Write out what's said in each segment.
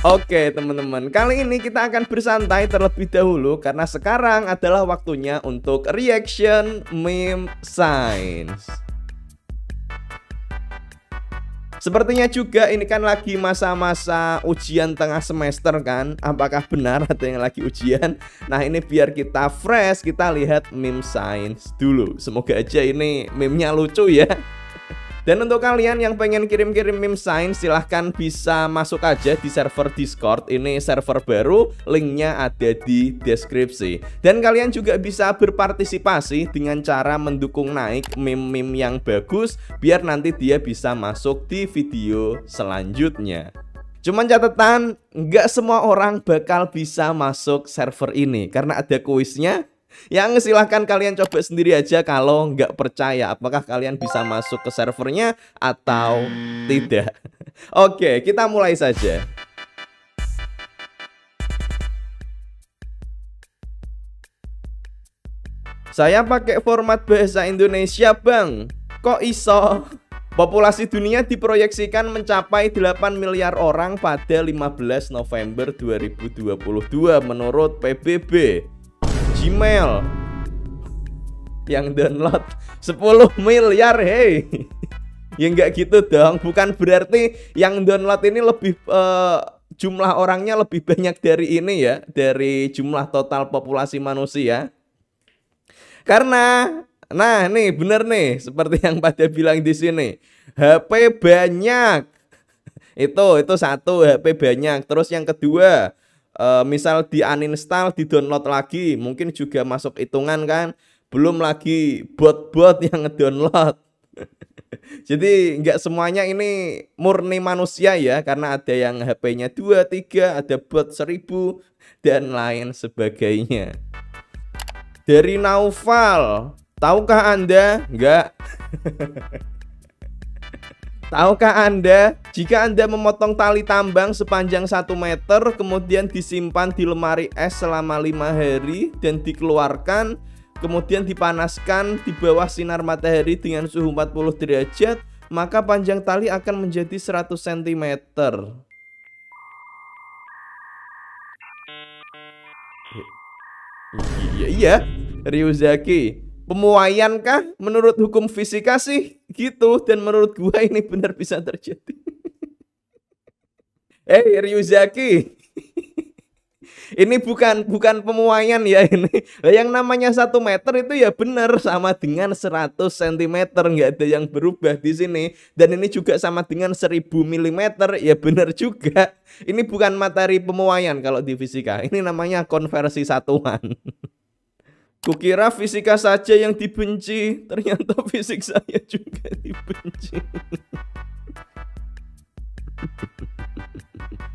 Oke teman-teman, kali ini kita akan bersantai terlebih dahulu karena sekarang adalah waktunya untuk reaction meme science. Sepertinya juga ini kan lagi masa-masa ujian tengah semester kan. Apakah benar ada yang lagi ujian? Nah ini biar kita fresh, kita lihat meme science dulu. Semoga aja ini meme-nya lucu ya. Dan untuk kalian yang pengen kirim-kirim meme science, silahkan bisa masuk aja di server Discord. Ini server baru, linknya ada di deskripsi. Dan kalian juga bisa berpartisipasi dengan cara mendukung naik meme-meme yang bagus, biar nanti dia bisa masuk di video selanjutnya. Cuman catatan, nggak semua orang bakal bisa masuk server ini karena ada kuisnya. Yang silahkan kalian coba sendiri aja kalau nggak percaya apakah kalian bisa masuk ke servernya atau tidak. Oke, kita mulai saja. Saya pakai format bahasa Indonesia bang. Kok iso? Populasi dunia diproyeksikan mencapai 8 miliar orang pada 15 November 2022 menurut PBB. Gmail yang download 10 miliar, hey. Ya nggak gitu dong, bukan berarti yang download ini lebih jumlah orangnya lebih banyak dari ini ya, dari jumlah total populasi manusia. Karena nah nih bener nih seperti yang pada bilang di sini, HP banyak. Itu satu, HP banyak. Terus yang kedua, misal di uninstall, di download lagi, mungkin juga masuk hitungan kan. Belum lagi bot-bot yang ngedownload. Jadi nggak semuanya ini murni manusia ya, karena ada yang HP-nya 2, 3, ada bot 1000 dan lain sebagainya. Dari Naufal, tahukah Anda? Enggak. Tahukah Anda, jika Anda memotong tali tambang sepanjang 1 meter, kemudian disimpan di lemari es selama 5 hari dan dikeluarkan, kemudian dipanaskan di bawah sinar matahari dengan suhu 40 derajat, maka panjang tali akan menjadi 100 cm. Iya, Ryuzaki. Pemuaian kah? Menurut hukum fisika sih gitu, dan menurut gua ini benar bisa terjadi. Ryuzaki. Ini bukan pemuaian ya ini. Yang namanya 1 meter itu ya benar sama dengan 100 cm, nggak ada yang berubah di sini. Dan ini juga sama dengan 1000 mm, ya benar juga. Ini bukan materi pemuaian kalau di fisika. Ini namanya konversi satuan. Kukira fisika saja yang dibenci, ternyata fisik saya juga dibenci.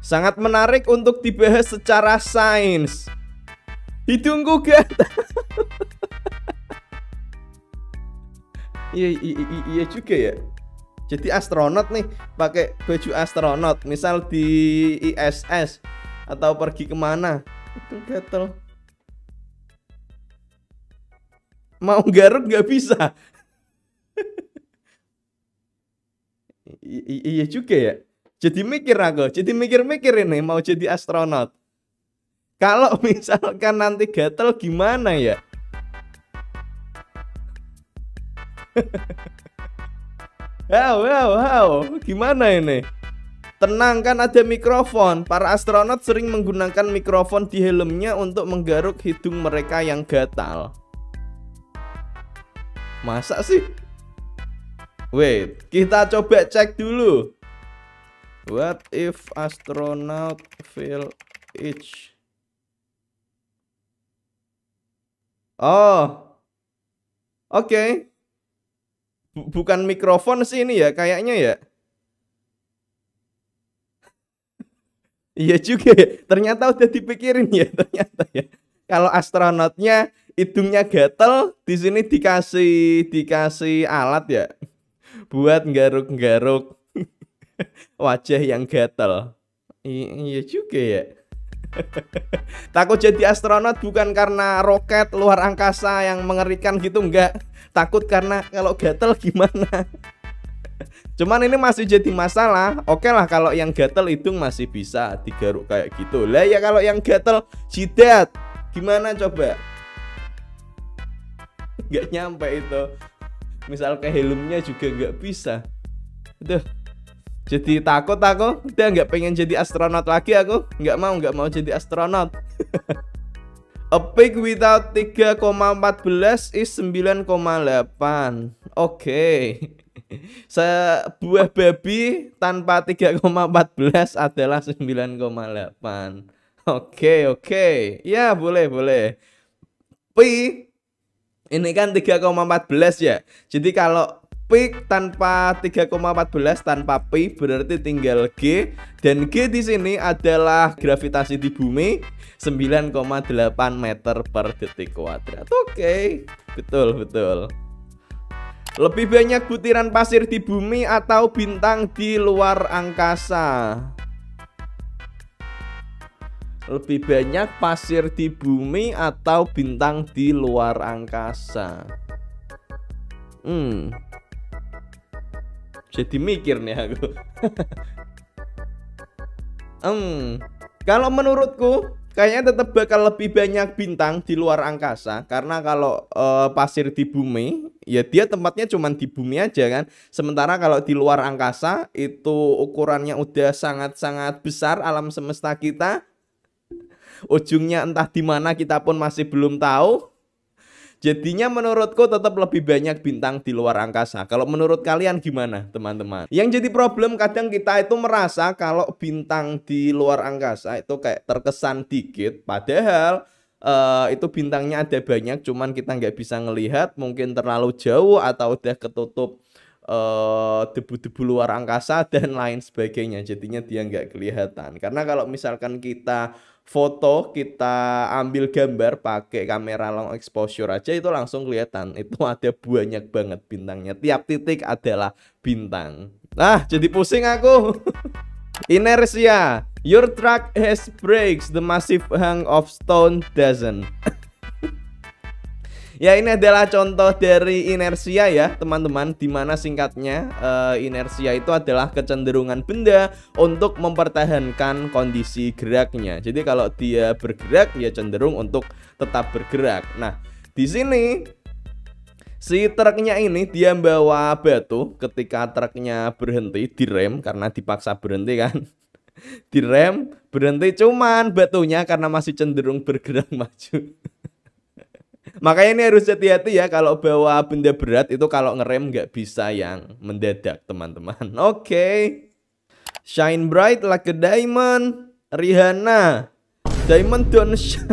Sangat menarik untuk dibahas secara sains. Hidungku gatal. Iya juga ya. Jadi astronot nih pakai baju astronot, misal di ISS atau pergi kemana, itu gatel. Mau garuk nggak bisa. Iya juga ya. Jadi mikir aku, jadi mikir-mikir ini mau jadi astronot. Kalau misalkan nanti gatel gimana ya? Wow, gimana ini? Tenang, kan ada mikrofon. Para astronot sering menggunakan mikrofon di helmnya untuk menggaruk hidung mereka yang gatal. Masa sih? Wait, kita coba cek dulu. What if astronaut feel itch? Oh, oke. Bukan mikrofon sih ini ya, kayaknya ya. Iya juga ya. Ternyata udah dipikirin ya, ternyata ya. Kalau astronotnya hidungnya gatel, di sini dikasih alat ya buat nggaruk-nggaruk wajah yang gatel. Iya juga ya. Takut jadi astronot bukan karena roket luar angkasa yang mengerikan gitu, enggak. Takut karena kalau gatel gimana. Cuman ini masih jadi masalah. Oke lah kalau yang gatel hidung masih bisa digaruk kayak gitu. Lah ya kalau yang gatel jidat gimana coba? Nggak nyampe itu. Misal ke helmnya juga nggak bisa. Aduh. Jadi takut aku. Udah nggak pengen jadi astronot lagi aku. Nggak mau jadi astronot. A pig without 3,14 is 9,8. Oke. Sebuah babi tanpa 3,14 adalah 9,8. Oke. Ya, boleh. Pi ini kan 3,14 ya. Jadi kalau pi tanpa 3,14 tanpa pi berarti tinggal G, dan G di sini adalah gravitasi di bumi 9,8 meter per detik kuadrat. Oke. Betul. Lebih banyak butiran pasir di bumi atau bintang di luar angkasa? Lebih banyak pasir di bumi atau bintang di luar angkasa? Jadi mikir nih aku. Kalau menurutku kayaknya tetap bakal lebih banyak bintang di luar angkasa. Karena kalau pasir di bumi, ya dia tempatnya cuma di bumi aja kan. Sementara kalau di luar angkasa itu ukurannya udah sangat-sangat besar alam semesta kita. Ujungnya entah di mana kita pun masih belum tahu. Jadinya menurutku tetap lebih banyak bintang di luar angkasa. Kalau menurut kalian gimana teman-teman? Yang jadi problem kadang kita itu merasa kalau bintang di luar angkasa itu kayak terkesan dikit. Padahal itu bintangnya ada banyak, cuman kita nggak bisa ngelihat. Mungkin terlalu jauh atau udah ketutup debu-debu luar angkasa dan lain sebagainya. Jadinya dia nggak kelihatan. Karena kalau misalkan kita foto, kita ambil gambar pakai kamera long exposure aja itu langsung kelihatan. Itu ada banyak banget bintangnya. Tiap titik adalah bintang. Nah, jadi pusing aku. Inertia. Your truck has brakes, the massive hunk of stone doesn't. Ya, ini adalah contoh dari inersia ya teman-teman, dimana singkatnya inersia itu adalah kecenderungan benda untuk mempertahankan kondisi geraknya. Jadi kalau dia bergerak ya cenderung untuk tetap bergerak. Nah, di sini si truknya ini dia bawa batu. Ketika truknya berhenti, direm karena dipaksa berhenti kan. Direm, berhenti, cuman batunya karena masih cenderung bergerak maju. Makanya ini harus hati-hati ya kalau bawa benda berat itu, kalau ngerem nggak bisa yang mendadak teman-teman. Oke. Shine bright like a diamond. Rihanna. Diamond don't shine.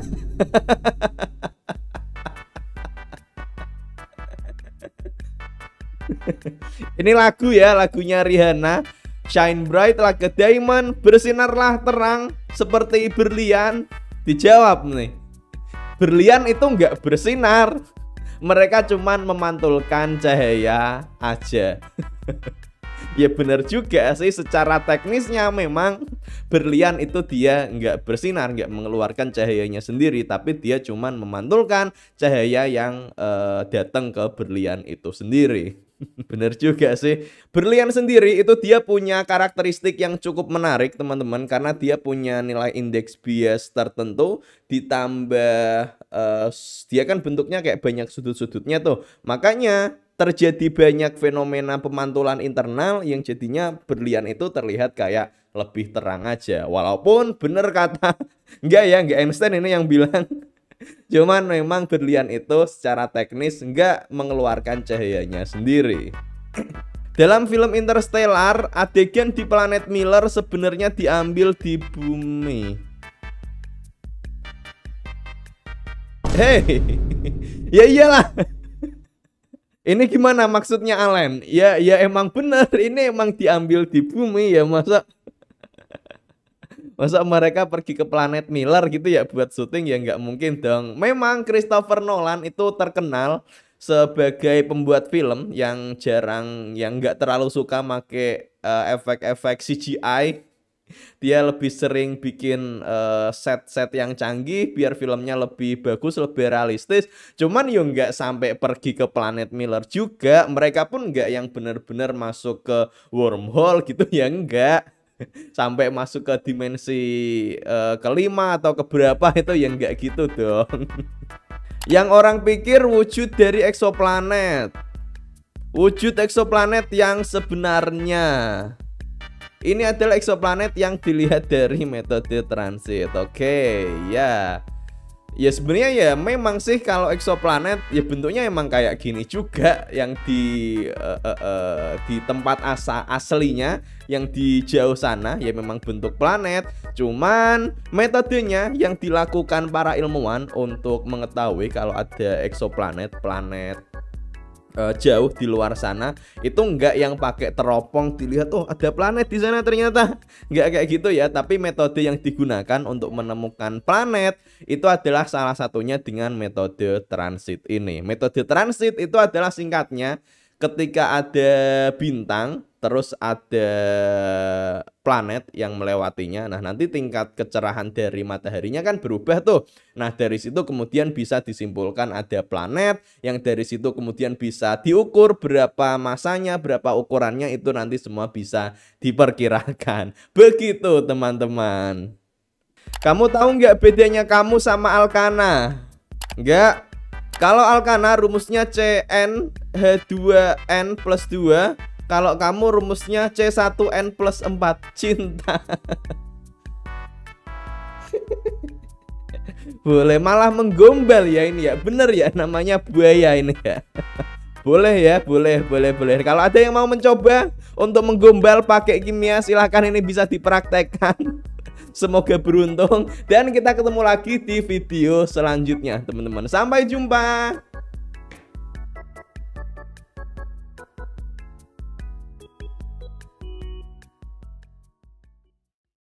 Ini lagu ya, lagunya Rihanna. Shine bright like a diamond. Bersinarlah terang seperti berlian. Dijawab nih. Berlian itu nggak bersinar. Mereka cuman memantulkan cahaya aja. Ya benar juga sih, secara teknisnya memang berlian itu dia nggak bersinar, nggak mengeluarkan cahayanya sendiri, tapi dia cuman memantulkan cahaya yang datang ke berlian itu sendiri. Bener juga sih. Berlian sendiri itu dia punya karakteristik yang cukup menarik teman-teman, karena dia punya nilai indeks bias tertentu, ditambah dia kan bentuknya kayak banyak sudut-sudutnya tuh. Makanya terjadi banyak fenomena pemantulan internal yang jadinya berlian itu terlihat kayak lebih terang aja. Walaupun bener kata enggak Einstein ini yang bilang. Cuman memang berlian itu secara teknis nggak mengeluarkan cahayanya sendiri. Dalam film Interstellar, adegan di planet Miller sebenarnya diambil di bumi. Hei, ya iyalah. Ini gimana maksudnya Alan? Ya emang bener, ini emang diambil di bumi ya, masa mereka pergi ke planet Miller gitu ya buat syuting? Ya nggak mungkin dong. Memang Christopher Nolan itu terkenal sebagai pembuat film yang nggak terlalu suka make efek-efek CGI. Dia lebih sering bikin set-set yang canggih biar filmnya lebih bagus, lebih realistis. Cuman yo nggak sampai pergi ke planet Miller juga. Mereka pun nggak yang bener-bener masuk ke wormhole gitu ya, enggak. Sampai masuk ke dimensi kelima atau keberapa itu ya enggak gitu dong. Yang orang pikir wujud dari eksoplanet. Wujud eksoplanet yang sebenarnya. Ini adalah eksoplanet yang dilihat dari metode transit. Oke, ya. Ya sebenarnya ya memang sih kalau eksoplanet ya bentuknya emang kayak gini juga yang di tempat aslinya yang di jauh sana ya memang bentuk planet. Cuman metodenya yang dilakukan para ilmuwan untuk mengetahui kalau ada eksoplanet, planet jauh di luar sana itu enggak yang pakai teropong dilihat oh ada planet di sana ternyata enggak kayak gitu ya, tapi metode yang digunakan untuk menemukan planet itu adalah salah satunya dengan metode transit ini. Metode transit itu adalah singkatnya ketika ada bintang terus ada planet yang melewatinya. Nah, nanti tingkat kecerahan dari mataharinya kan berubah tuh. Nah, dari situ kemudian bisa disimpulkan ada planet, yang dari situ kemudian bisa diukur berapa masanya, berapa ukurannya, itu nanti semua bisa diperkirakan. Begitu, teman-teman. Kamu tahu nggak bedanya kamu sama Alkana? Nggak? Kalau Alkana rumusnya CnH2n+2. Kalau kamu rumusnya C1n+4 cinta. Boleh malah menggombal ya ini ya. Bener ya namanya buaya ini ya. Boleh ya, boleh. Kalau ada yang mau mencoba untuk menggombal pakai kimia, silahkan, ini bisa dipraktekkan. Semoga beruntung dan kita ketemu lagi di video selanjutnya, teman-teman. Sampai jumpa.